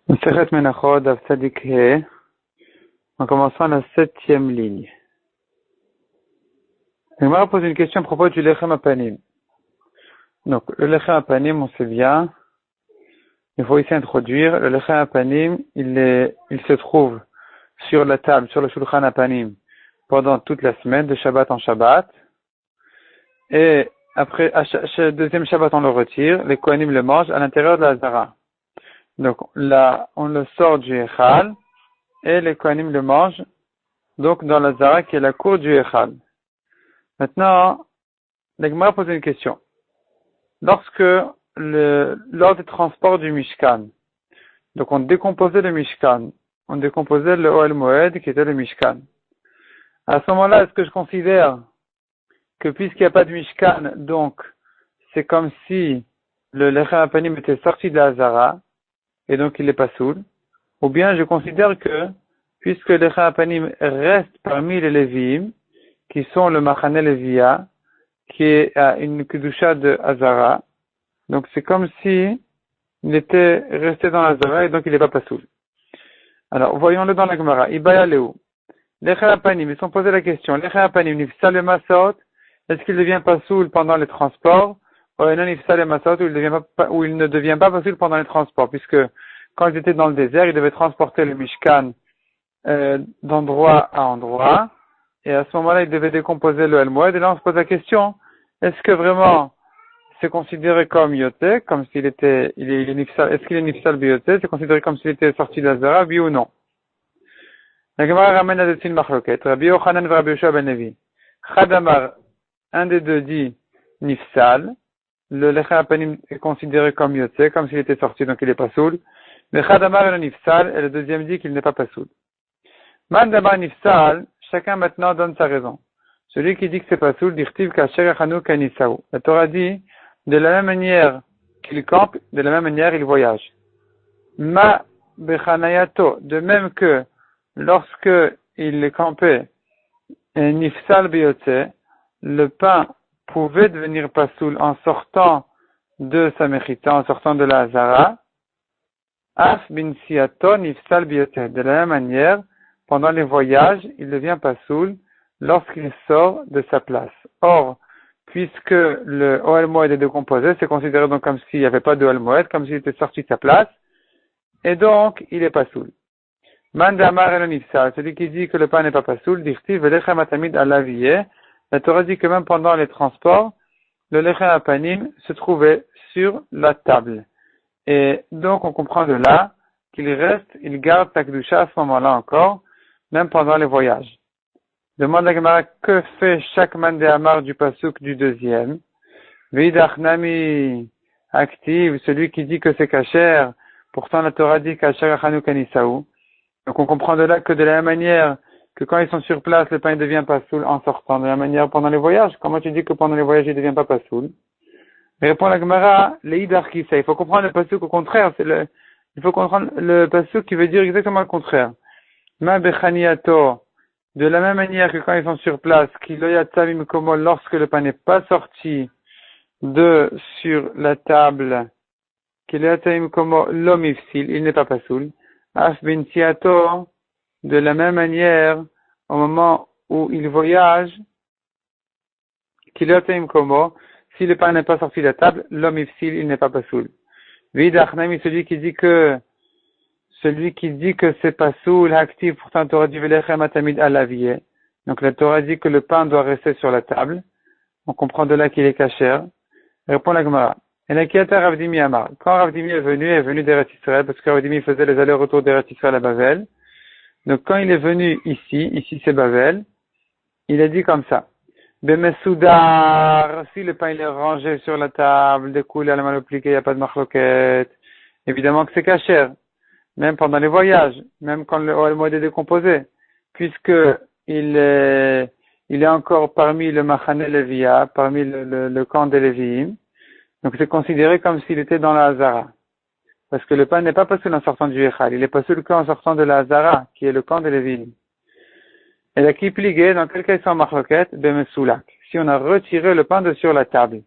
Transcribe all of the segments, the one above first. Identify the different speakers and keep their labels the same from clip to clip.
Speaker 1: Masechet Menachot, Daf Tzadik He, en commençant la 7e ligne. L'Gemara pose une question à propos du Lechem Apanim. Donc, le Lechem Apanim, on sait bien, il faut ici introduire, le Lechem Apanim, il se trouve sur la table, sur le Shulchan Apanim, pendant toute la semaine, de Shabbat en Shabbat, et après, à chaque deuxième Shabbat, on le retire, les Kohanim le mangent à l'intérieur de la Zara. Donc là, on le sort du Echal, et les Kohanim le mangent, donc dans la Zara qui est la cour du Echal. Maintenant, la Gemara pose une question. Lorsque lors des transports du Mishkan, donc on décomposait le Mishkan, on décomposait le Ohel Moed qui était le Mishkan. À ce moment-là, est-ce que je considère que puisqu'il n'y a pas de Mishkan, donc c'est comme si le Lechem Apanim était sorti de la Zara, et donc il n'est pas soul, ou bien je considère que, puisque le Lechem Apanim reste parmi les Lévi'im, qui sont le Machane Levia, qui est à une Kedusha de Hazara, donc c'est comme si il était resté dans la Hazara, et donc il n'est pas soul. Alors, voyons-le dans la Gemara. Ibaya Leu. Lechem Apanim, ils sont posés la question. Lechem Apanim, nifsal le Masot, est-ce qu'il ne devient pas soul pendant les transports? Ou non, nifsal le Masot, ou il ne devient pas soul pendant les transports, puisque quand ils étaient dans le désert, ils devaient transporter le Mishkan d'endroit à endroit, et à ce moment-là, ils devaient décomposer le Elmoed, et là on se pose la question, est-ce que vraiment c'est considéré comme Yoté, comme s'il était, est-ce qu'il est Nifsal Biyoté, c'est considéré comme s'il était sorti de la Zara, oui ou non? La Gemara ramène à Detzin Machloket, Rabbi Yochanan et Rabbi Yoshua ben Levi. Chadamar, un des deux dit Nifsal, le Lechem Apanim est considéré comme Yoté, comme s'il était sorti, donc il est pas soul. Le Chadamar est le Nifsal, et le deuxième dit qu'il n'est pas soul. Mandamar Nifsal, chacun maintenant donne sa raison. Celui qui dit que c'est pas soul, dirtiv kasher echanu kanisaou. La Torah dit, de la même manière qu'il campe, de la même manière il voyage. Ma bechanayato, de même que lorsque il campait, nifsal biyotse, le pain pouvait devenir pas soul en sortant de sa mechita, en sortant de la Hazara. Af bin siato nifsal biyotse. De la même manière, pendant les voyages, il devient pas soul lorsqu'il sort de sa place. Or, puisque le Ohel Moed est décomposé, c'est considéré donc comme s'il n'y avait pas de Ohel Moed, comme s'il était sorti de sa place, et donc il est pas soul. Mandamar el nifsal, celui qui dit que le pain n'est pas soul, dirti velechem atamid alaviye. La Torah dit que même pendant les transports, le lechem apanim se trouvait sur la table. Et donc on comprend de là qu'il reste, il garde sa kedusha à ce moment-là encore, même pendant les voyages. Demande la Gemara, que fait chaque man de Amar du pasuk du deuxième? Vidach nami active, celui qui dit que c'est kasher, pourtant la Torah dit kasher achanu kanisaou. Donc on comprend de là que de la même manière que quand ils sont sur place, le pain ne devient pas soul en sortant. De la même manière pendant les voyages, comment tu dis que pendant les voyages il ne devient pas soul? Répond la Gemara, leidar kisa. Il faut comprendre le pasuk au contraire. Il faut comprendre le pasuk qui veut dire exactement le contraire. Ma bechaniato. De la même manière que quand ils sont sur place, lorsque le pain n'est pas sorti de sur la table, il n'est pas soul. De la même manière, au moment où il voyage, si le pain n'est pas sorti de la table, il n'est pas soul. Celui qui dit que c'est pas soul, actif, pourtant la Torah dit velechem atamid alaviye. Donc la Torah dit que le pain doit rester sur la table. On comprend de là qu'il est kasher. Répond la Gemara. Et la kiata Rav Dimi Amar. Quand Rav Dimi est venu d'Eretz Israël, parce que Rav Dimi faisait les allers-retours d'Eretz Israël à Bavel. Donc quand il est venu ici c'est Bavel, il a dit comme ça. Bemesoudar, si le pain il est rangé sur la table, découlé à la main appliquée, il n'y a pas de machloket. Évidemment que c'est kasher. Même pendant les voyages, même quand le Ohel Moed est décomposé, puisque il est encore parmi le Machane Levia, parmi le camp des Lévi'im, donc c'est considéré comme s'il était dans la Hazara. Parce que le pain n'est pas soul en sortant du Echal, il est pas soul qu'en sortant de la Hazara, qui est le camp des Lévi'im. Et la Kipligé, dans quel cas ils sont en Machloket, Bemesoulak. Si on a retiré le pain de sur la table.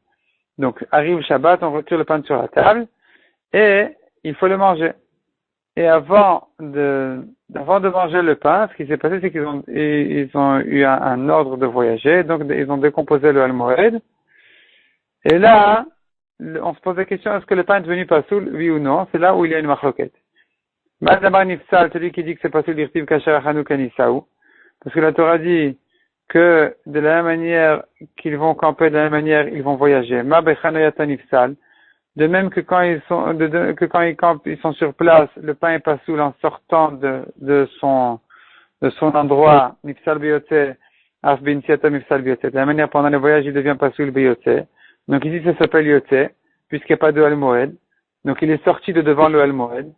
Speaker 1: Donc, arrive Shabbat, on retire le pain de sur la table, et il faut le manger. Et avant de manger le pain, ce qui s'est passé, c'est qu'ils ont eu un ordre de voyager, donc ils ont décomposé le Al-Moed. Et là, on se pose la question, est-ce que le pain est devenu pasoul, oui ou non? C'est là où il y a une machloket. Madamar Nifsal, celui qui dit que c'est pasoul, l'irtiv kasher Hanouka Nisaou. Parce que la Torah dit que de la même manière qu'ils vont camper, de la même manière ils vont voyager. Ma bechanoyata Nifsal. De même que quand que quand ils campent, ils sont sur place, le pain est pas saoul en sortant de son endroit, mifsal biyote, af bintiata mifsal biyote. De la manière, pendant le voyage, il devient pas saoul biyote. Donc ici, ça s'appelle yote, puisqu'il n'y a pas de al-moed. Donc il est sorti de devant le al-moed.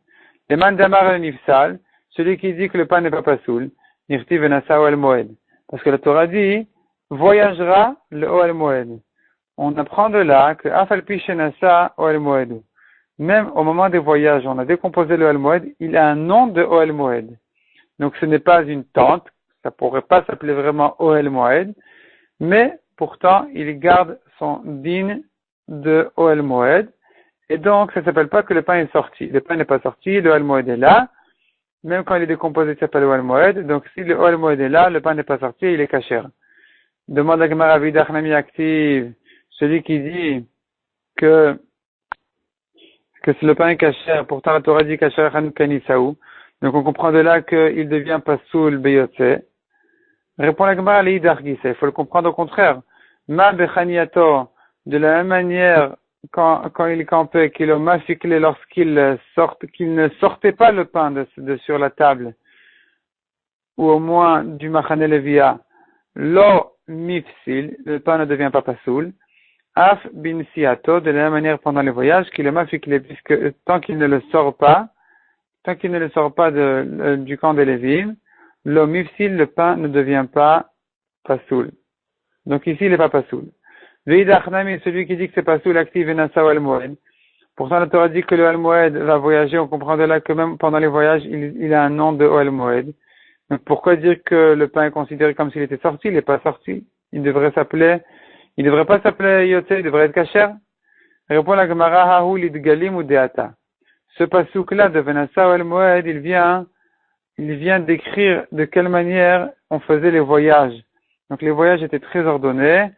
Speaker 1: Et mandamar al-nifsal, celui qui dit que le pain n'est pas saoul, nirti venasa al-moed. Parce que la Torah dit, voyagera le al-moed. On apprend de là que Afalpi Shenasa Oel Moed. Même au moment des voyages, on a décomposé le Oel Moed, il a un nom de Oel Moed. Donc ce n'est pas une tente, ça pourrait pas s'appeler vraiment Oel Moed, mais pourtant il garde son din de Oel Moed, et donc ça s'appelle pas que le pain est sorti. Le pain n'est pas sorti, le Oel Moed est là, même quand il est décomposé, il s'appelle Oel Moed, donc si le Oel Moed est là, le pain n'est pas sorti, il est caché. Demande la Gemara Vidach Nami active. Celui qui dit que le pain est kasher, pourtant la Torah dit kasher Hanouka Nisaou. Donc on comprend de là qu'il devient pasoul beyotse. Répond la Gemara l'Idargise. Il faut le comprendre au contraire. Ma bechaniato, de la même manière, quand il campait, qu'il a mafiklé qu'il ne sortait pas le pain de sur la table, ou au moins du machane levia, lo mifsil, le pain ne devient pas pasoul. Af bin siato, de la même manière pendant les voyages, qu'il est mafikle, puisque tant qu'il ne le sort pas du camp des Lévim, l'omifsil, le pain ne devient pas pasoul. Donc ici, il n'est pas pasoul. Veidachnami, celui qui dit que c'est pasoul, active enasa ou al-moed. Pourtant, la Torah dit que le al-moed va voyager, on comprend de là que même pendant les voyages, il a un nom de al-moed. Donc pourquoi dire que le pain est considéré comme s'il était sorti? Il n'est pas sorti. Il devrait pas s'appeler Yotze, il devrait être Kasher. Répond la Gemara, Hahu lidgalim ou deata. Ce pasouk-là de Venasa ou El Moed, il vient décrire de quelle manière on faisait les voyages. Donc les voyages étaient très ordonnés.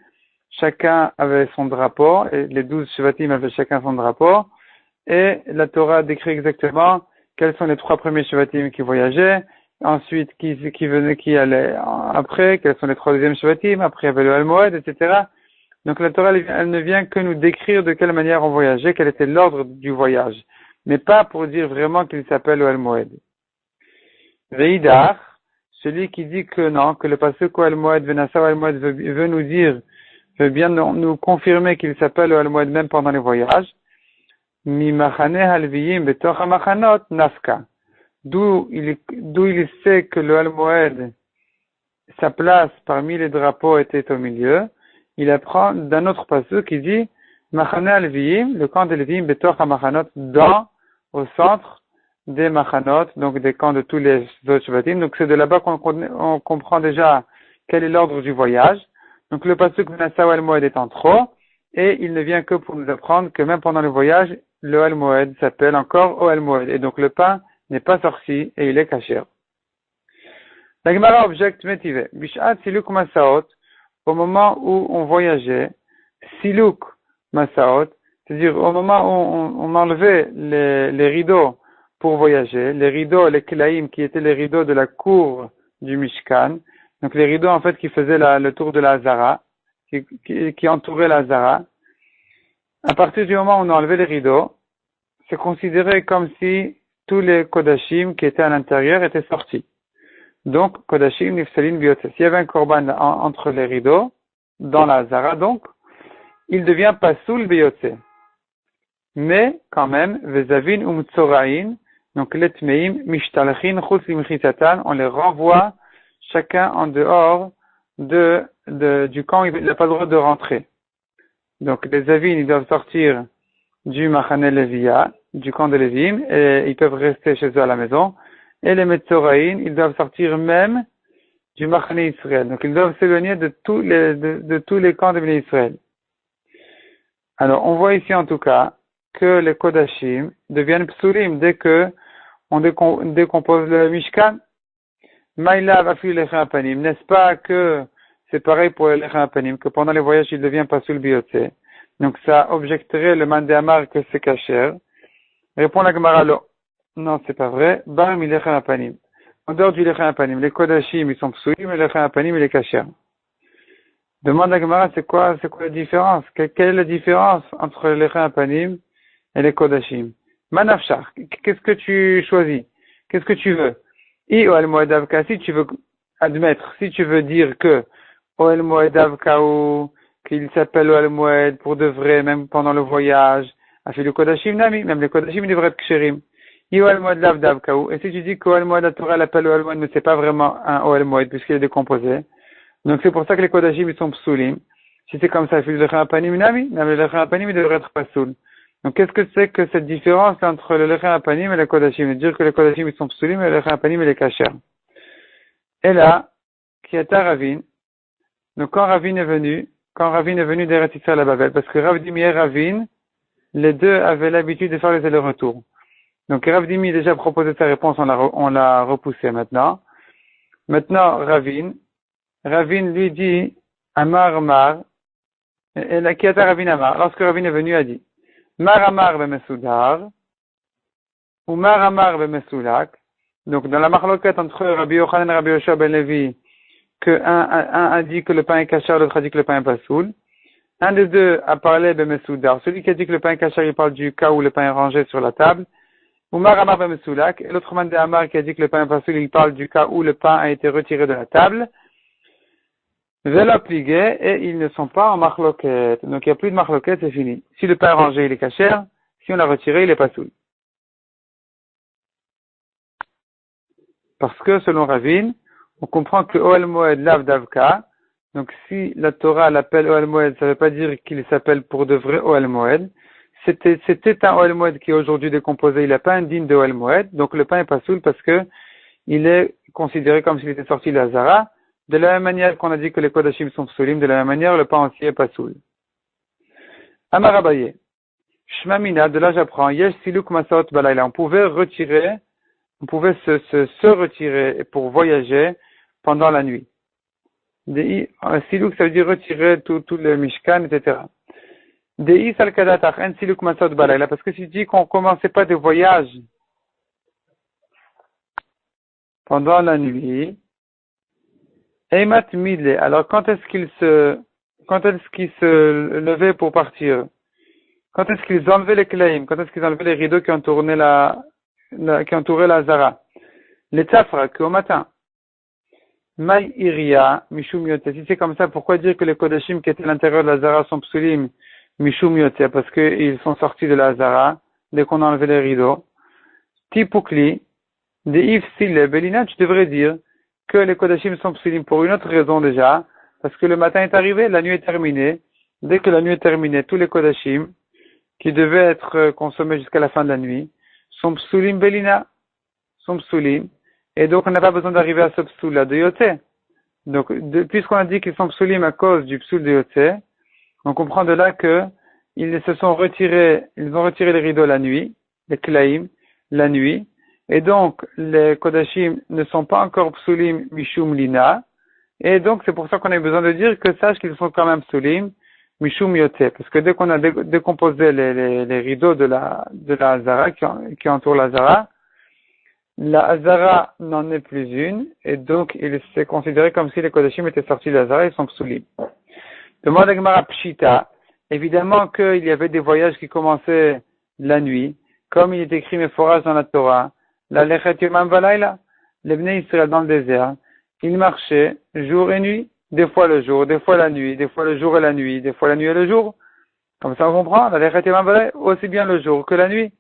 Speaker 1: Chacun avait son drapeau, et les 12 Shevatim avaient chacun son drapeau. Et la Torah décrit exactement quels sont les 3 premiers Shevatim qui voyageaient. Ensuite, qui allait après, quels sont les 3 deuxièmes Shevatim. Après, il y avait le El Moed, etc. Donc la Torah, elle ne vient que nous décrire de quelle manière on voyageait, quel était l'ordre du voyage, mais pas pour dire vraiment qu'il s'appelle Oel Moed. Veidar, celui qui dit que non, que le pasuk Oel Moed, Venasa Oel Moed veut bien nous confirmer qu'il s'appelle Oel Moed même pendant les voyages. Mi machane halviyim betor hamachanot nafka. D'où il sait que le Oel Moed, sa place parmi les drapeaux était au milieu. Il apprend d'un autre passage qui dit Machane al-Viyim, le camp des Lévim, Betor HaMachanot, au centre des Machanot, donc des camps de tous les autres Shvatim. Donc c'est de là-bas qu'on comprend déjà quel est l'ordre du voyage. Donc le passage Venasa al-Moed est en trop, et il ne vient que pour nous apprendre que même pendant le voyage, le al-Moed s'appelle encore au al-Moed. Et donc le pain n'est pas sorti et il est caché. La Gemara objecte Metive, Bishat Siluk Masaot, au moment où on voyageait, Siluk Masaot, c'est-à-dire au moment où on enlevait les rideaux pour voyager, les rideaux, les Kilaïm, qui étaient les rideaux de la cour du Mishkan, donc les rideaux en fait qui faisaient le tour de la Hazara, qui entouraient la Hazara. À partir du moment où on enlevait les rideaux, c'est considéré comme si tous les Kodashim qui étaient à l'intérieur étaient sortis. Donc, Kodashim, Nifsalin, Biyotse. S'il y avait un korban entre les rideaux, dans la Hazara, donc, il devient Pasoul Biyotse. Mais, quand même, Vezavin Umtsorain, donc l'Etmeim, Mishtalchin, Chutz Limchitatan, on les renvoie chacun en dehors du camp, il n'a pas le droit de rentrer. Donc, les Avin, ils doivent sortir du Machane Levia, du camp de Lévim, et ils peuvent rester chez eux à la maison. Et les Metzoraïn, ils doivent sortir même du Machane Israël. Donc ils doivent s'éloigner de tous les camps de Bnei Israël. Alors on voit ici en tout cas que les Kodashim deviennent psulim dès que on décompose le Mishkan. Maïlav afilu lechem apanim. N'est-ce pas que c'est pareil pour le lechem apanim, que pendant les voyages, il devient pasul biyotse. Donc ça objecterait le mandé amar que c'est kasher. Répond la Gemara, non, c'est pas vrai. Bar mi lechem apanim. En dehors du lechem apanim, les kodashim, ils sont psulim, et le lechem apanim, il est kasher. Demande la Gemara, c'est quoi la différence? Quelle est la différence entre le lechem apanim et les kodashim? Manafshar, qu'est-ce que tu choisis? Qu'est-ce que tu veux? I Oel Moed Avka, si tu veux admettre, si tu veux dire que Oel Moed Avka ou qu'il s'appelle Oel Moed pour de vrai, même pendant le voyage, a fait le Kodashim Nami, même les Kodashim, ils devraient être Ksherim. I Oel Moed Lav Davka ou, et si tu dis qu'Oel Moed Torah l'appelle Oel Moed, mais c'est pas vraiment un Oel Moed puisqu'il est décomposé. Donc c'est pour ça que les Kodashim, ils sont psulim. Si c'est comme ça, il fait le Lechem Apanim Nami, même le Lechem Apanim, il devrait être pasoul. Donc, qu'est-ce que c'est que cette différence entre le lechem apanim et le kodashim? Dire que les kodashim, ils sont psulim et le lechem apanim, il est kasher. Et là, Kiata Ravin, donc quand Ravin est venu d'Eretz Yisraël à Babel, parce que Rav Dimi et Ravin, les deux avaient l'habitude de faire les allers-retours. Donc, Rav Dimi a déjà proposé sa réponse, on l'a repoussé maintenant. Maintenant, Ravin lui dit, Amar Mar, et la Kiata Ravin Amar, lorsque Ravin est venu, a dit, Maramar bemesoudar ou Maramar bemesoulak. Donc dans la marloquette entre Rabbi Yochanan et Rabbi Yoshua ben Levi, que un a dit que le pain est kasher, l'autre a dit que le pain est pasoul. Un des deux a parlé bemesoudar. Celui qui a dit que le pain est kasher, il parle du cas où le pain est rangé sur la table. Ou Maramar bemesoulak. Et l'autre mandé Amar qui a dit que le pain est pasoul, il parle du cas où le pain a été retiré de la table. Vela pligué, et ils ne sont pas en marloquette. Donc il n'y a plus de marloquette, c'est fini. Si le pain est rangé, il est kasher. Si on l'a retiré, il est pasoul. Parce que selon Ravin, on comprend que Oel Moed Lav Davka, donc si la Torah l'appelle Oel Moed, ça ne veut pas dire qu'il s'appelle pour de vrai Oel Moed. C'était un Oel Moed qui est aujourd'hui décomposé, il n'a pas un digne de Oel Moed, donc le pain est pasoul parce que il est considéré comme s'il était sorti de la Zara. De la même manière qu'on a dit que les Kodashim sont psulim, de la même manière, le pain aussi est pasoul. Amar Abaye. Shmamina, de là j'apprends, Yesh Siluk Masaot Balayla. On pouvait se retirer pour voyager pendant la nuit. Siluk, ça veut dire retirer tout le Mishkan, etc. Dei Salkadatach, En Siluk Masaot Balayla. Parce que si tu dis qu'on commençait pas des voyages pendant la nuit, Eimat Midle. Alors, quand est-ce qu'ils se levaient pour partir? Quand est-ce qu'ils enlevaient les kleim? Quand est-ce qu'ils enlevaient les rideaux qui entouraient la Zara? Les tafra, qu'au matin. Maï Iria, Mishum Yote. Si c'est comme ça, pourquoi dire que les Kodashim qui étaient à l'intérieur de la Zara sont psulim? Mishum Yote, parce qu'ils sont sortis de la Zara, dès qu'on a enlevé les rideaux. Tipukli, de If Sile, Belina, tu devrais dire que les Kodashim sont psulim pour une autre raison déjà, parce que le matin est arrivé, la nuit est terminée. Dès que la nuit est terminée, tous les Kodashim, qui devaient être consommés jusqu'à la fin de la nuit, sont psulim belina, sont psulim, et donc on n'a pas besoin d'arriver à ce psul-là de yoté. Donc, puisqu'on a dit qu'ils sont psulim à cause du psul de yoté, on comprend de là que ils ont retiré les rideaux la nuit, les klaim, la nuit, et donc les kodashim ne sont pas encore psulim mishum lina, et donc c'est pour ça qu'on a besoin de dire que sache qu'ils sont quand même psulim mishum yoté, parce que dès qu'on a décomposé les rideaux de la Hazara qui entoure la Hazara, la Hazara n'en est plus une, et donc il s'est considéré comme si les Kodashim étaient sortis de la Hazara, ils sont psulim. Demande à Gemara Pshita, évidemment qu'il y avait des voyages qui commençaient la nuit, comme il est écrit mes forages dans la Torah, la Lechet Yomam Valayla, les Bnei Israël dans le désert, ils marchaient jour et nuit, des fois le jour, des fois la nuit, des fois le jour et la nuit, des fois la nuit et le jour. Comme ça on comprend, la Lechet Yomam Valayla, aussi bien le jour que la nuit.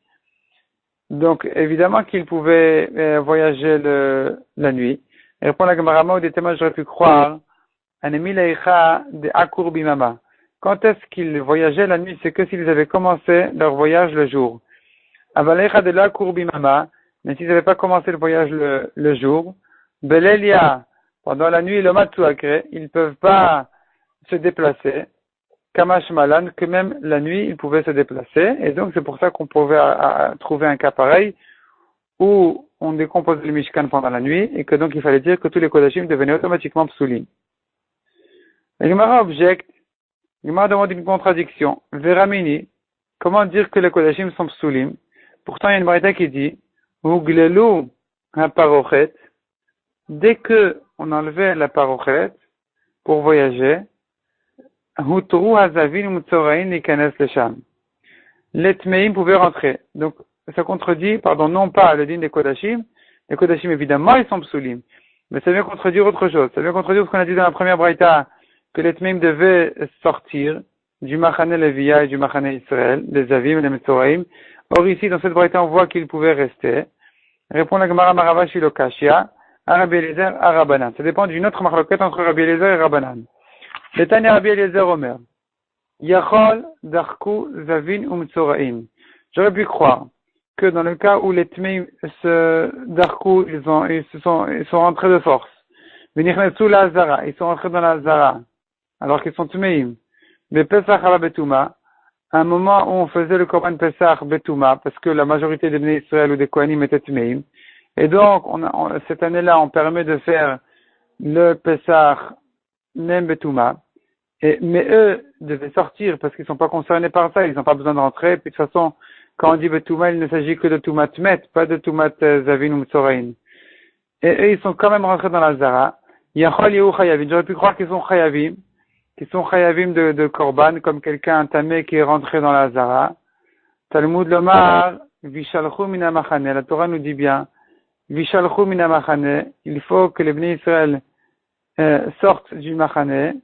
Speaker 1: Donc évidemment qu'ils pouvaient voyager la nuit. Et répond la Gemara, ou des témoins j'aurais pu croire, Anemi Leicha de Akur Bimama. Quand est-ce qu'ils voyageaient la nuit? C'est que s'ils avaient commencé leur voyage le jour. Avaleicha de l'Akur Bimama, mais s'ils n'avaient pas commencé le voyage le jour, Belelia, pendant la nuit, le Matsuakre, ils ne peuvent pas se déplacer. Kamash Malan, que même la nuit, ils pouvaient se déplacer. Et donc, c'est pour ça qu'on pouvait trouver un cas pareil où on décomposait le Mishkan pendant la nuit, et que donc il fallait dire que tous les Kodashim devenaient automatiquement psulim. La Gemara objecte, la Gemara demande une contradiction. Veramini, comment dire que les Kodashim sont psulim? Pourtant, il y a une braïta qui dit, Uglelu ha-parochet, dès que on enlevait la parochet pour voyager, Hutru hazavin mutzorain ikanes lesham. Les Tmeim pouvaient rentrer. Donc, ça contredit, non pas le din des Kodashim. Les Kodashim, évidemment, ils sont psulim. Mais ça vient contredire autre chose. Ça vient contredire ce qu'on a dit dans la première braïta, que les Tmeim devaient sortir du Machane Leviya et du Machane Israël, les Avim et les Metzoraim. Or, ici, dans cette braïta, on voit qu'ils pouvaient rester. Répond la Gemara Maravashi Lokashia, Rabbi Eliezer, Rabbanan. Ça dépend d'une autre marloquette entre Rabbi Eliezer et Rabbanan. Le Tanya Rabbi Eliezer Omer. Yachol, Darku, Zavin, Umtsoraim. J'aurais pu croire que dans le cas où les Tmeim Darku, ils sont rentrés de force. Venichnesu la Hazara, ils sont rentrés dans la Hazara, alors qu'ils sont Tmeim. Mais Pesach ala Betuma, à un moment où on faisait le Korban Pesach Betuma, parce que la majorité des Bnei Israël ou des Kohanim étaient Tmeim. Et donc, cette année-là, on permet de faire le Pesach Nem Betuma. Mais eux devaient sortir parce qu'ils ne sont pas concernés par ça, ils n'ont pas besoin de rentrer. Puis de toute façon, quand on dit Betouma, il ne s'agit que de Toumat Met, pas de Toumat Zavin ou Mtsorain. Et eux, ils sont quand même rentrés dans la Zara. Yachol Yehu Chayavim. J'aurais pu croire qu'ils sont Chayavim de Korban, comme quelqu'un tamé qui est rentré dans la Zara. Talmud Lomar, Vishalchu Mina Machane. La Torah nous dit bien, Vishalchu Mina Machane. Il faut que les Bnei Israël sortent du Machane.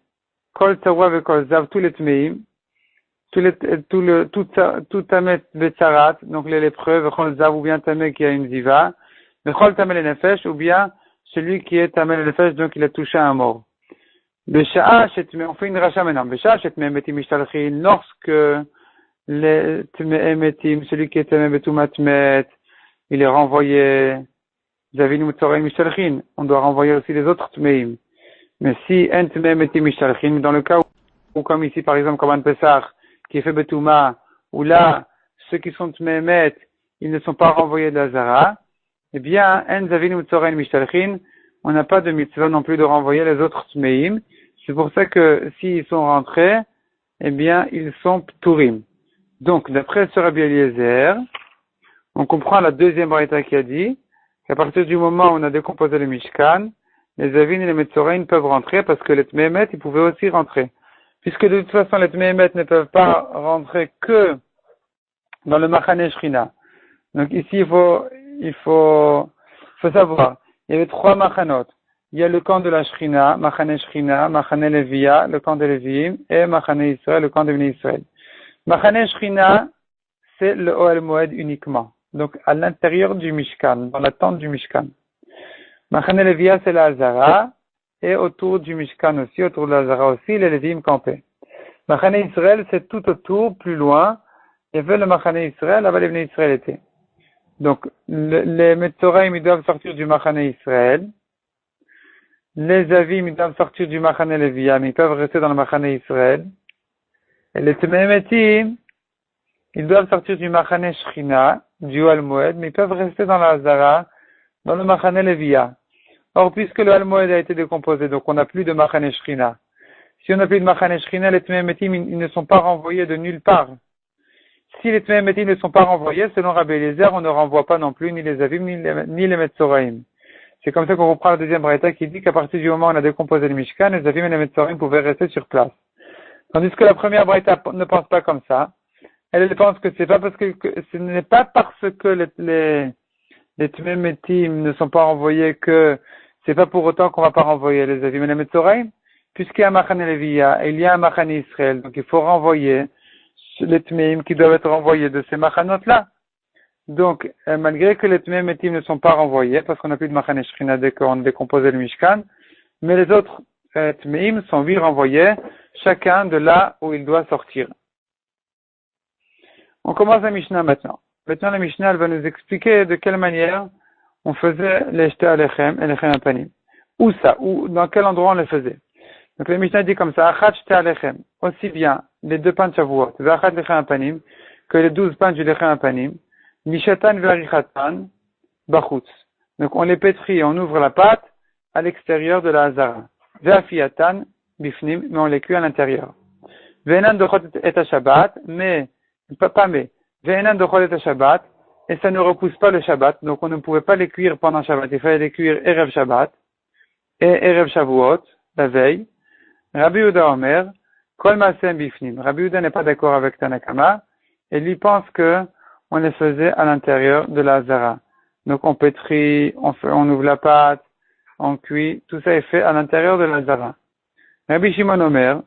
Speaker 1: Kol Tzawa ve Kol Zav, tous les Tmeim, tout Tamet Betzarat, donc les lépreux, Kol Zav, ou bien Tamet qui a une ziva, Kol Tamet le Nefesh, ou bien celui qui est Tamet le Nefesh, donc il a touché un mort. Besha'a Shetme, on fait une racha maintenant. Besha'a Shetme Metim Mishtalchin, lorsque les Tmeim Metim, celui qui est Tamet Betumat Met, il est renvoyé, Zavin Mutzoraim Mishtalchin, on doit renvoyer aussi les autres Tmeim. Mais si dans le cas où, comme ici par exemple, comme un Pessah qui est fait Betouma, où là, ceux qui sont Tmemet, ils ne sont pas renvoyés de la Zara, eh bien, on n'a pas de mitzvah non plus de renvoyer les autres Tmeim. C'est pour ça que s'ils sont rentrés, eh bien, ils sont Pturim. Donc, d'après ce Rabbi Eliezer, on comprend la deuxième braïta qui a dit qu'à partir du moment où on a décomposé le Mishkan, les Avin et les Metzoraim peuvent rentrer parce que les Tmehemet, ils pouvaient aussi rentrer. Puisque de toute façon, les Tmehemet ne peuvent pas rentrer que dans le Machane Shrina. Donc ici, il faut savoir, il y avait 3 Machanot. Il y a le camp de la Shrina, Machane Leviya, le camp de Léviim, et Machane Israël, le camp de Bnei Israël. Machane Shrina, c'est le Ohel Moed uniquement. Donc à l'intérieur du Mishkan, dans la tente du Mishkan. Machane Leviya, c'est la Hazara, et autour du Mishkan aussi, autour de la Hazara aussi, les Léviim campaient. Machane Israël, c'est tout autour, plus loin. Il y avait le Machane Israël, là-bas les Bnei Israël étaient. Donc, les Metzoraim, ils doivent sortir du Machane Israël. Les Avim, ils doivent sortir du Machane Leviya, mais ils peuvent rester dans le Machane Israël. Et les Tmehemetim, ils doivent sortir du Machane Shrina, du Ohel Moed, mais ils peuvent rester dans la Hazara, dans le Machane Leviya. Or, puisque le Ohel Moed a été décomposé, donc on n'a plus de Machane Shrina. Si on n'a plus de Machane Shrina, les Tmehemetim, ils ne sont pas renvoyés de nulle part. Si les Tmehemetim ne sont pas renvoyés, selon Rabbi Eliezer, on ne renvoie pas non plus ni les Avim, ni les Metzoraim. C'est comme ça qu'on reprend la deuxième braïta qui dit qu'à partir du moment où on a décomposé le Mishkan, les Avim et les Metzoraim pouvaient rester sur place. Tandis que la première braïta ne pense pas comme ça. Elle pense que c'est pas parce que ce n'est pas parce que les Tmehemetim ne sont pas renvoyés que c'est pas pour autant qu'on va pas renvoyer les Avim et les Metzoraim, puisqu'il y a un Machane Leviya et il y a un Machane Israël, donc il faut renvoyer les Tmeim qui doivent être renvoyés de ces Machanot-là. Donc, malgré que les Tmehemetim ne sont pas renvoyés, parce qu'on n'a plus de Machane Shrina dès qu'on a décomposé le Mishkan, mais les autres Tmeim sont oui renvoyés, chacun de là où il doit sortir. On commence la Mishnah maintenant. Maintenant, la Mishnah, elle va nous expliquer de quelle manière on faisait les Shte Alechem et les Lechem Apanim. Où ça? Ou dans quel endroit on les faisait? Donc, la Mishnah dit comme ça, Achat Shte Alechem, aussi bien les 2 pains de Shavuot, que les 12 pains du Lechem Apanim, Mishatan Verichatan, bachutz. Donc on les pétrit, on ouvre la pâte à l'extérieur de la hazara. Ve'afiatan bifnim, mais on les cuit à l'intérieur. Ve'enan dochot et Shabbat, mais, pas mais, ve'enan dochot et Shabbat, et ça ne repousse pas le Shabbat, donc on ne pouvait pas les cuire pendant Shabbat, il fallait les cuire Erev Shabbat, et Erev Shavuot, la veille. Rabbi Yehuda Omer, Kol Maaseh Bifnim. Rabbi Yehuda n'est pas d'accord avec Tanakama, et lui pense que on les faisait à l'intérieur de la Hazara. Donc on pétrit, on ouvre la pâte, on cuit, tout ça est fait à l'intérieur de la Hazara. Rabbi Shimon Omer,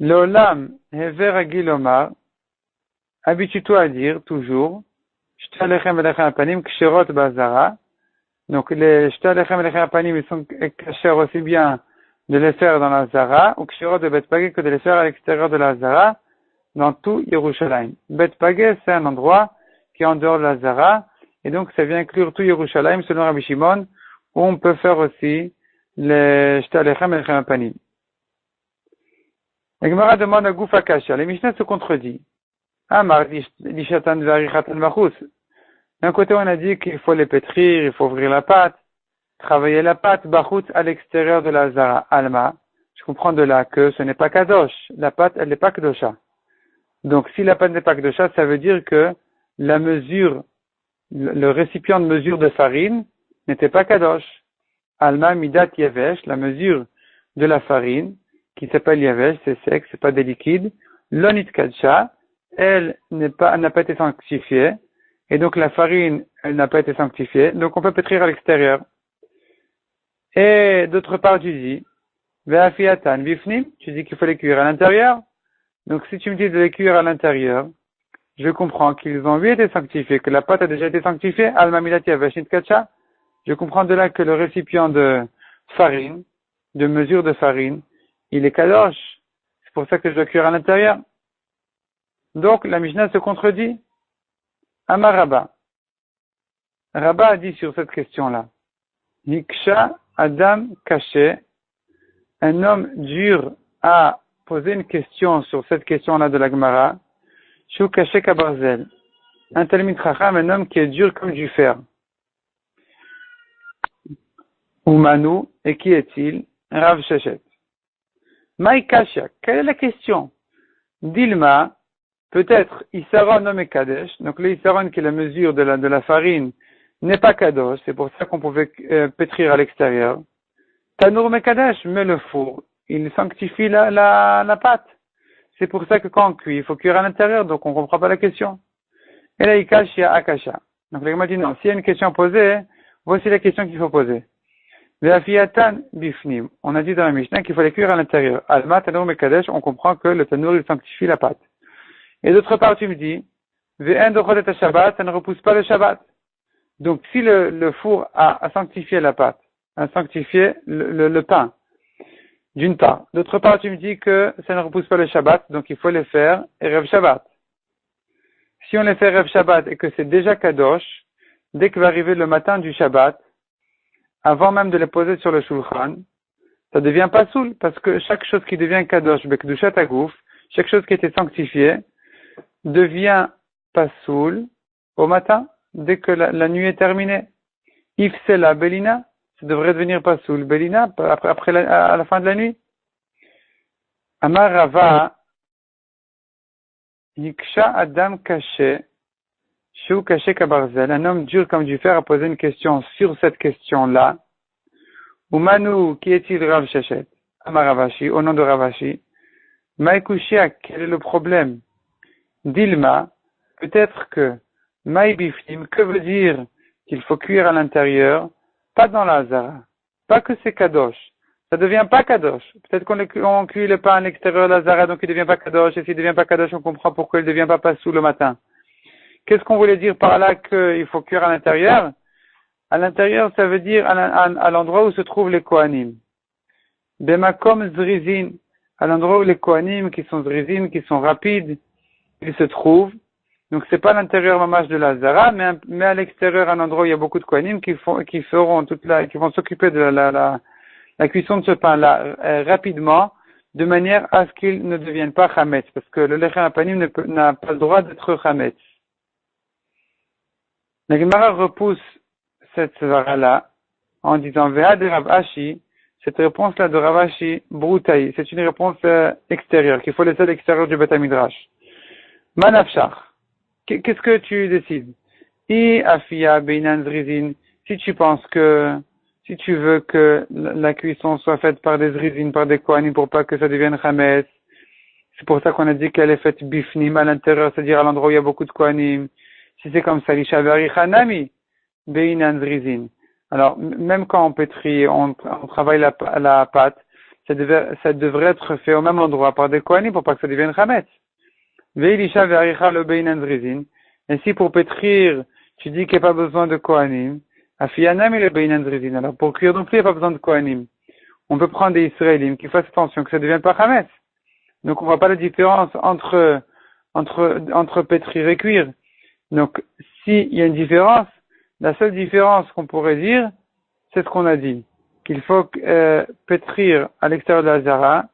Speaker 1: L'olam hever agil omar, habitue-toi à dire toujours, Shta lechem velechem apanim ksherot b'Hazara. Donc les Shta lechem velechem apanim, ils sont cachés aussi bien de les faire dans la Hazara, ou ksherot de Bet Pagé que de les faire à l'extérieur de la Hazara, dans tout Yerushalayim. Bet Pagé, c'est un endroit qui est en dehors de la Hazara, et donc ça vient inclure tout Yerushalayim selon Rabbi Shimon, où on peut faire aussi les Shta lechem velechem apanim. La Gemara demande à Goufa Kasha. Les Mishnah se contredit. Amar l'ishatan varichatan machus. D'un côté, on a dit qu'il faut les pétrir, il faut ouvrir la pâte, travailler la pâte, bachut à l'extérieur de la Hazara. Alma. Je comprends de là que ce n'est pas kadosh. La pâte, elle n'est pas kadosha. Donc, si la pâte n'est pas kadosha, ça veut dire que la mesure, le récipient de mesure de farine n'était pas kadosh. Alma midat yevesh, la mesure de la farine, qui s'appelle yavesh, c'est sec, c'est pas des liquides. L'onit kadsha, elle n'a pas été sanctifiée, et donc la farine, elle n'a pas été sanctifiée, donc on peut pétrir à l'extérieur. Et d'autre part, tu dis, ve'afiatan bifnim, tu dis qu'il faut les cuire à l'intérieur. Donc si tu me dis de les cuire à l'intérieur, je comprends qu'ils ont été sanctifiés, que la pâte a déjà été sanctifiée, alma midat yavesh nit kadsha. Je comprends de là que le récipient de farine, de mesure de farine, il est kadosh. C'est pour ça que je dois cuire à l'intérieur. Donc, la Mishnah se contredit. Amar Rabba. Rabba a dit sur cette question-là. Hiksha Adam Kaché. Un homme dur a posé une question sur cette question-là de la Gemara. Shu Kaché Kabarzel. Un Talmid Chacham, un homme qui est dur comme du fer. Umanu, et qui est-il? Rav Shechet. Maïkasha, quelle est la question? Dilma, peut-être Isaron homme et Kadesh, donc le Isaron qui est la mesure de la farine n'est pas Kadosh, c'est pour ça qu'on pouvait pétrir à l'extérieur. Tanour Mekadesh, mais le four, il sanctifie la pâte. C'est pour ça que quand on cuit, il faut cuire à l'intérieur, donc on ne comprend pas la question. Et là, Ikashia Akasha. Donc, le gars dit non, s'il y a une question posée, voici la question qu'il faut poser. Ve'afiatan bifnim. On a dit dans la Mishnah qu'il fallait cuire à l'intérieur. Alma, tanour, mekadesh, on comprend que le tanour, il sanctifie la pâte. Et d'autre part, tu me dis, ve'en dochot et Shabbat, ça ne repousse pas le Shabbat. Donc, si le four a sanctifié la pâte, a sanctifié le pain, d'une part. D'autre part, tu me dis que ça ne repousse pas le Shabbat, donc il faut les faire Erev Shabbat. Si on les fait Erev Shabbat et que c'est déjà kadosh, dès que va arriver le matin du Shabbat, avant même de les poser sur le shulchan, ça devient pas soul, parce que chaque chose qui devient kadosh, bekdushat agouf, chaque chose qui était sanctifiée, devient pas soul au matin, dès que la nuit est terminée. If c'est la belina, ça devrait devenir pas soul belina, à la fin de la nuit. Amar Rava, Yiksha Adam Kaché, Shu Kaché Kabarzel, un homme dur comme du fer a posé une question sur cette question-là. Umanu, qui est-il Rav Shechet? Amar Ravashi, au nom de Ravashi. Maïkouchia, quel est le problème? Dilma, peut-être que Maïbifnim, que veut dire qu'il faut cuire à l'intérieur, pas dans la Hazara, pas que c'est Kadosh. Ça devient pas Kadosh. Peut-être qu'on cuit le pain à l'extérieur de la Hazara, donc il devient pas Kadosh, et s'il devient pas Kadosh, on comprend pourquoi il devient pas Passou le matin. Qu'est-ce qu'on voulait dire par là qu'il faut cuire à l'intérieur? À l'intérieur, ça veut dire à l'endroit où se trouvent les Kohanim. Bemakom Zrizin, à l'endroit où les Kohanim qui sont Zrizin, qui sont rapides, ils se trouvent. Donc c'est pas l'intérieur mamash de la Hazara, mais à l'extérieur, un endroit où il y a beaucoup de Kohanim qui vont s'occuper de la cuisson de ce pain-là rapidement, de manière à ce qu'il ne devienne pas chametz, parce que le lechem apanim n'a pas le droit d'être chametz. La Gemara repousse cette svara-là en disant Veha de Rav Ashi, cette réponse-là de Rav Ashi, Broutaï, c'est une réponse extérieure, qu'il faut laisser à l'extérieur du Beth Midrash. Manafshar, qu'est-ce que tu décides? I afia beinan zrizin, si tu veux que la cuisson soit faite par des zrizin, par des kohanim, pour pas que ça devienne chametz, c'est pour ça qu'on a dit qu'elle est faite bifnim à l'intérieur, c'est-à-dire à l'endroit où il y a beaucoup de kohanim. Si c'est comme ça, l'isha verichanami, beinan zrizin. Alors, même quand on pétrit, on travaille la pâte, ça devrait être fait au même endroit par des kohanim pour pas que ça devienne chametz. Ve'ilisha ve'aricha le beinan zrizin. Et si pour pétrir, tu dis qu'il n'y a pas besoin de kohanim, afiyanam le beinan zrizin. Alors, pour cuire non plus, il n'y a pas besoin de kohanim. On peut prendre des israélim qui fassent attention que ça ne devienne pas chametz. Donc, on voit pas la différence entre pétrir et cuire. Donc, s'il y a une différence, la seule différence qu'on pourrait dire, c'est ce qu'on a dit. Qu'il faut pétrir à l'extérieur de la zara.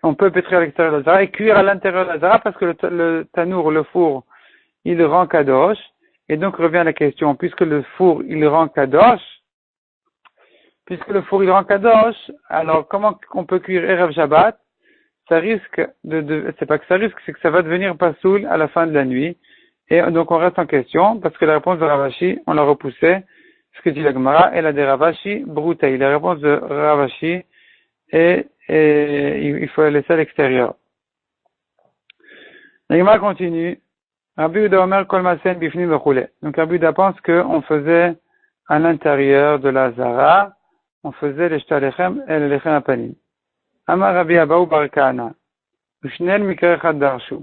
Speaker 1: On peut pétrir à l'extérieur de la zara et cuire à l'intérieur de la zara parce que le tanour, le four, il rend kadosh. Et donc revient la question, puisque le four, il rend kadosh, alors comment on peut cuire Erev Shabbat? Ça risque c'est pas que ça risque, c'est que ça va devenir pasoul à la fin de la nuit. Et donc on reste en question, parce que la réponse de Rav Ashi, on l'a repoussée, ce que dit la Gemara, et la de Rav Ashi, Broutaï. La réponse de Rav Ashi, et il faut la laisser à l'extérieur. La Gemara continue. Rabbi Uda Omer Kol Masen Bifnim Vechule. Donc Rabbi Uda pense qu'on faisait à l'intérieur de la Zara, on faisait les shtalechem et les lechem apanim. Amar Rabbi Abaou Bar Kahana. Ushnel Mikra Echad Darshu.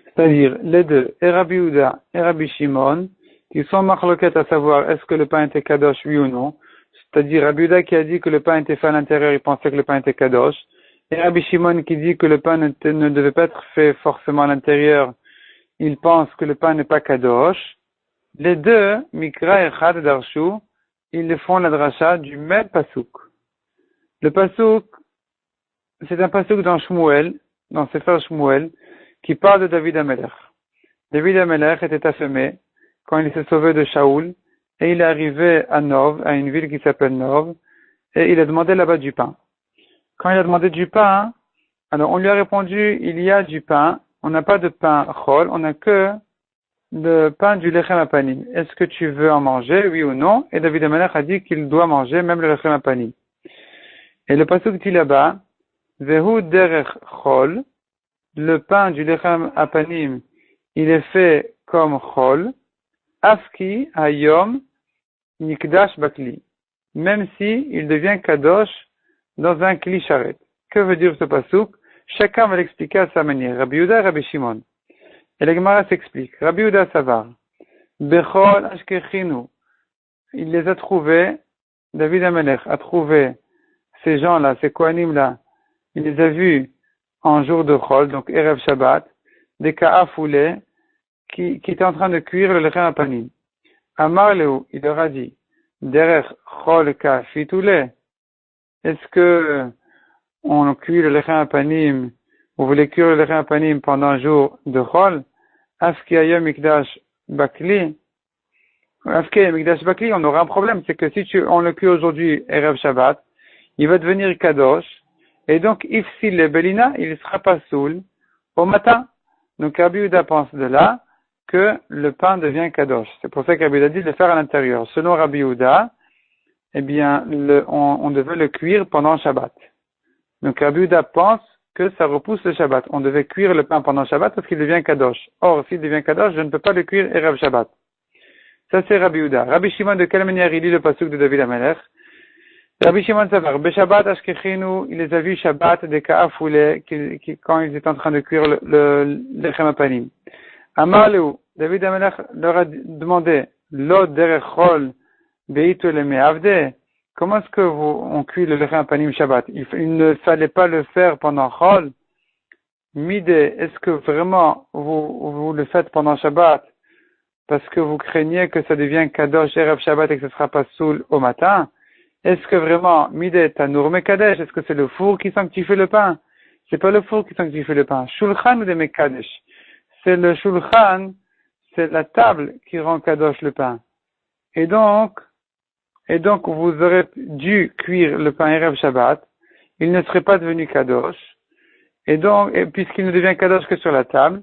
Speaker 1: C'est-à-dire, les deux, et Rabbi Uda et Rabbi Shimon, qui sont machloket à savoir est-ce que le pain était kadosh, oui ou non. C'est-à-dire, Rabbi Uda qui a dit que le pain était fait à l'intérieur, il pensait que le pain était kadosh. Et Rabbi Shimon qui dit que le pain ne devait pas être fait forcément à l'intérieur, il pense que le pain n'est pas kadosh. Les deux, Mikra et Chad Darshu, ils font la dracha du même pasouk. Le pasouk, c'est un pasouk dans Shmuel, dans Sefer Shmuel, qui parle de David Amelech. David Amelech était affamé quand il s'est sauvé de Shaoul, et il est arrivé à Nov, à une ville qui s'appelle Nov, et il a demandé là-bas du pain. Quand il a demandé du pain, alors on lui a répondu, il y a du pain, on n'a pas de pain chol, on n'a que le pain du lechem apanim. Est-ce que tu veux en manger, oui ou non? Et David Amelech a dit qu'il doit manger même le lechem apanim. Et le pasuk dit là-bas, Vehu derech chol, le pain du lechem apanim, il est fait comme chol, afki hayom nikdash bakli, même si il devient kadosh dans un kli sharet. Que veut dire ce pasuk? Chacun va l'expliquer à sa manière. Rabbi Yehuda et Rabbi Shimon. Et la Gemara s'explique. Rabbi Yehuda Savar. Bechol ashkechinu. Il les a trouvés, David Amelech a trouvé ces gens-là, ces kohanim-là, il les a vus en jour de chol, donc Erev Shabbat, des ka'afoulés, qui étaient en train de cuire le lechem apanim. Amar Leu, il leur a dit, derech chol ka'fitoulé. Est-ce que on cuit le lechem apanim, vous voulez cuire le lechem apanim pendant un jour de chol? Afki ayom mikdash bakli. Afki ayom mikdash bakli, on aura un problème, c'est que si on le cuit aujourd'hui, Erev Shabbat, il va devenir kadosh, et donc, ifsil le belina, il sera pas saoul au matin. Donc, Rabbi Yehuda pense de là que le pain devient kadosh. C'est pour ça que Rabbi Yehuda dit de le faire à l'intérieur. Selon Rabbi Yehuda, eh bien, on devait le cuire pendant Shabbat. Donc, Rabbi Yehuda pense que ça repousse le Shabbat. On devait cuire le pain pendant Shabbat parce qu'il devient kadosh. Or, s'il devient kadosh, je ne peux pas le cuire Erev Shabbat. Ça, c'est Rabbi Yehuda. Rabbi Shimon, de quelle manière il lit le pasuk de David Amelech? Rabbi Shimon Savar, Beshabbat Ashkechinu, il les a vus Shabbat des ka'afoulés, quand ils étaient en train de cuire le lechem apanim. Amaleu, David Amelech leur a demandé, Lo derechol beitu le me'avde, comment est-ce que on cuit le lechem apanim Shabbat? Il ne fallait pas le faire pendant chol. Mide, est-ce que vraiment vous le faites pendant Shabbat parce que vous craignez que ça devienne kadosh erev Shabbat et que ce sera pas soul au matin? Est-ce que vraiment, Mideh Tanour Mekadesh, est-ce que c'est le four qui sanctifie le pain? C'est pas le four qui sanctifie le pain. Shulchan ou de Mekadesh. c'est le shulchan, c'est la table qui rend kadosh le pain. Et donc, vous aurez dû cuire le pain Erev Shabbat, il ne serait pas devenu kadosh. Et donc, puisqu'il ne devient kadosh que sur la table,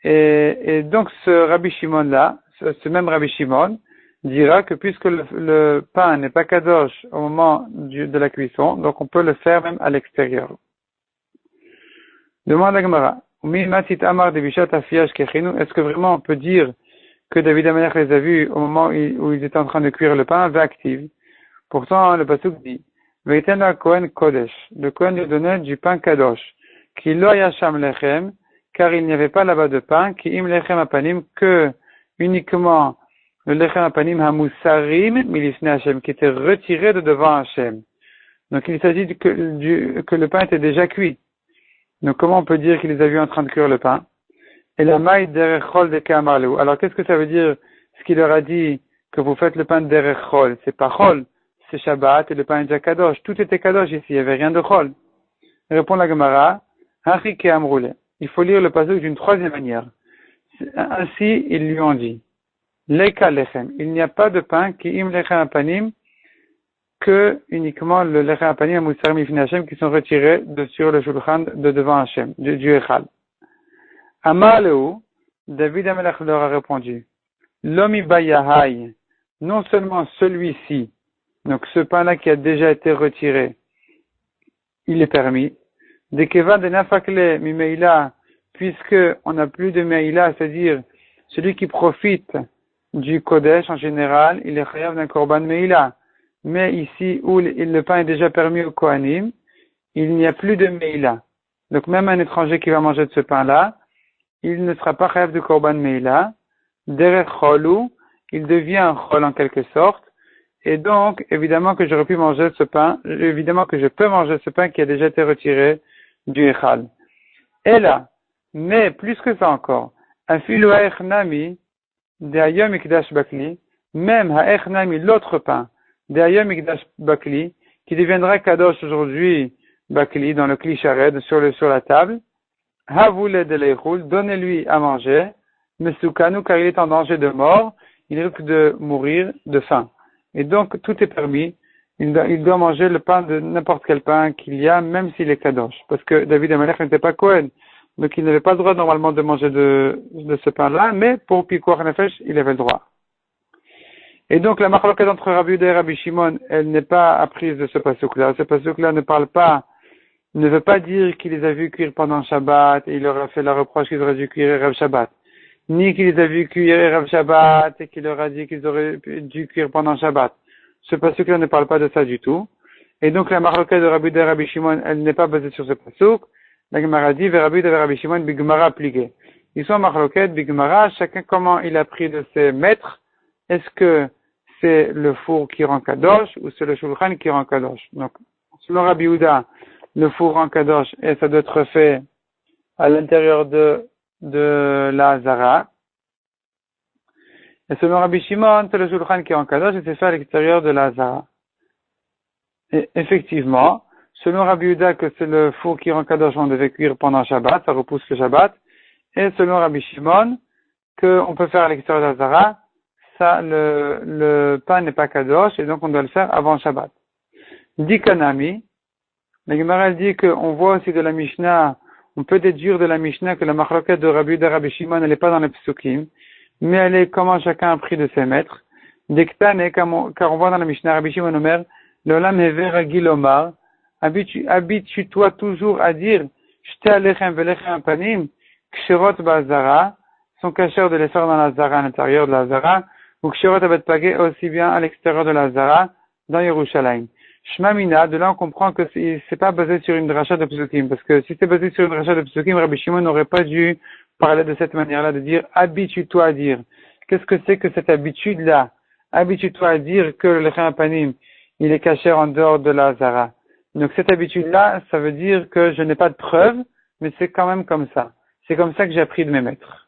Speaker 1: et donc ce Rabbi Shimon là, ce même Rabbi Shimon, dira que puisque le pain n'est pas kadosh au moment de la cuisson, donc on peut le faire même à l'extérieur. Demande à Gemara, est-ce que vraiment on peut dire que David Amelech les a vus au moment où ils étaient en train de cuire le pain, active. Pourtant, le pasuk dit, Veitena Kohen Kodesh, le Kohen lui donnait du pain kadosh, qui lo yasham lechem, car il n'y avait pas là-bas de pain, qui im lechem apanim, que uniquement le lechem apanim hamusarim milifne Hashem, qui était retiré de devant Hashem. Donc il s'agit que le pain était déjà cuit. Donc comment on peut dire qu'il les a vus en train de cuire le pain? Et la maille derechol de Kamarlou. Alors qu'est-ce que ça veut dire ce qu'il leur a dit que vous faites le pain de derechol? C'est pas chol, c'est Shabbat et le pain est déjà kadosh. Tout était kadosh ici, il n'y avait rien de chol. Répond la Gemara, Hachi Keamroule. Il faut lire le pasuk d'une troisième manière. Ainsi, ils lui ont dit, Leka lechem. Il n'y a pas de pain qui im lechem apanim que uniquement le lechem apanim amusarim ifne Hashem qui sont retirés de sur le shulchan de devant Hashem, du Echal. Amaleu, David Amelech leur a répondu, Lomi Bayahai, non seulement celui-ci, donc ce pain-là qui a déjà été retiré, il est permis, de Keva de Nafakle Mimeila, puisque on n'a plus de Meila, c'est-à-dire celui qui profite du Kodesh en général, il est chayav d'un korban Meila. Mais ici où le pain est déjà permis au Kohanim, il n'y a plus de Meila. Donc même un étranger qui va manger de ce pain-là, il ne sera pas chayav de korban Meila. Derech cholou, il devient un chol en quelque sorte. Et donc, évidemment que j'aurais pu manger ce pain, évidemment que je peux manger ce pain qui a déjà été retiré du Echal. Et là, mais plus que ça encore, afilu ha'echnami, de hayom ikdash bakli, même ha'echnami, l'autre pain, de hayom ikdash bakli, qui deviendra kadosh aujourd'hui, bakli, dans le kli shared, sur la table, havule de leichul, donnez-lui à manger, mesukanu, car il est en danger de mort, il risque de mourir de faim. Et donc, tout est permis. Il doit manger le pain de n'importe quel pain qu'il y a, même s'il est kadosh. Parce que David Amelech n'était pas Kohen. Donc, il n'avait pas le droit normalement de manger de ce pain-là, mais pour Pikuach Nefesh, il avait le droit. Et donc, la marloquette entre Rabbi Yehuda et Rabbi Shimon, elle n'est pas apprise de ce pasuk-là. Ce pasuk-là ne veut pas dire qu'il les a vus cuire pendant Shabbat et il leur a fait la reproche qu'ils auraient dû cuire Erev Shabbat. Ni qu'il les a vus cuire Erev Shabbat et qu'il leur a dit qu'ils auraient dû cuire pendant Shabbat. Ce pasuk-là ne parle pas de ça du tout. Et donc la marloquette de Rabbi Yehuda et Rabbi Shimon, elle n'est pas basée sur ce pasuk. La Gemara dit, Rabbi Yehuda et Rabbi Shimon, bigmara plié. Ils sont marloquette, bigmara, chacun comment il a pris de ses maîtres. Est-ce que c'est le four qui rend kadosh ou c'est le shulchan qui rend kadosh? Donc, selon Rabbi Yehuda, le four rend kadosh et ça doit être fait à l'intérieur de la Hazara. Et selon Rabbi Shimon, c'est le shulchan qui rend kadosh et c'est fait à l'extérieur de la Hazara. Et effectivement, selon Rabbi Yehuda que c'est le four qui rend kadosh, on devait cuire pendant Shabbat, ça repousse le Shabbat. Et selon Rabbi Shimon, qu'on peut faire à l'extérieur de la Hazara, ça, le pain n'est pas kadosh et donc on doit le faire avant Shabbat. Dit Kanami, la Gemara dit qu'on voit aussi de la Mishnah, on peut déduire de la Mishnah que la marloquette de Rabbi Yehuda et Rabbi Shimon, elle n'est pas dans les psukim, mais elle est comment chacun a pris de ses maîtres. Dektane, car on voit dans la Mishnah, Rabbi Shimon Omer, l'olam hever agil omar, habitue-toi toujours à dire, shte alechem velechem panim, ksherot ba'azara, sont cacheurs de les faire dans la zara, à l'intérieur de la zara, ou ksherot abet pagé aussi bien à l'extérieur de la zara, dans Yerushalayim. Shma mina, de là on comprend que c'est pas basé sur une dracha de psukim, parce que si c'est basé sur une dracha de psukim, Rabbi Shimon n'aurait pas dû parler de cette manière-là, de dire habitue-toi à dire. Qu'est-ce que c'est que cette habitude-là? Habitue-toi à dire que le lechem panim, il est caché en dehors de la zara. Donc cette habitude-là, ça veut dire que je n'ai pas de preuve, mais c'est quand même comme ça. C'est comme ça que j'ai appris de mes maîtres.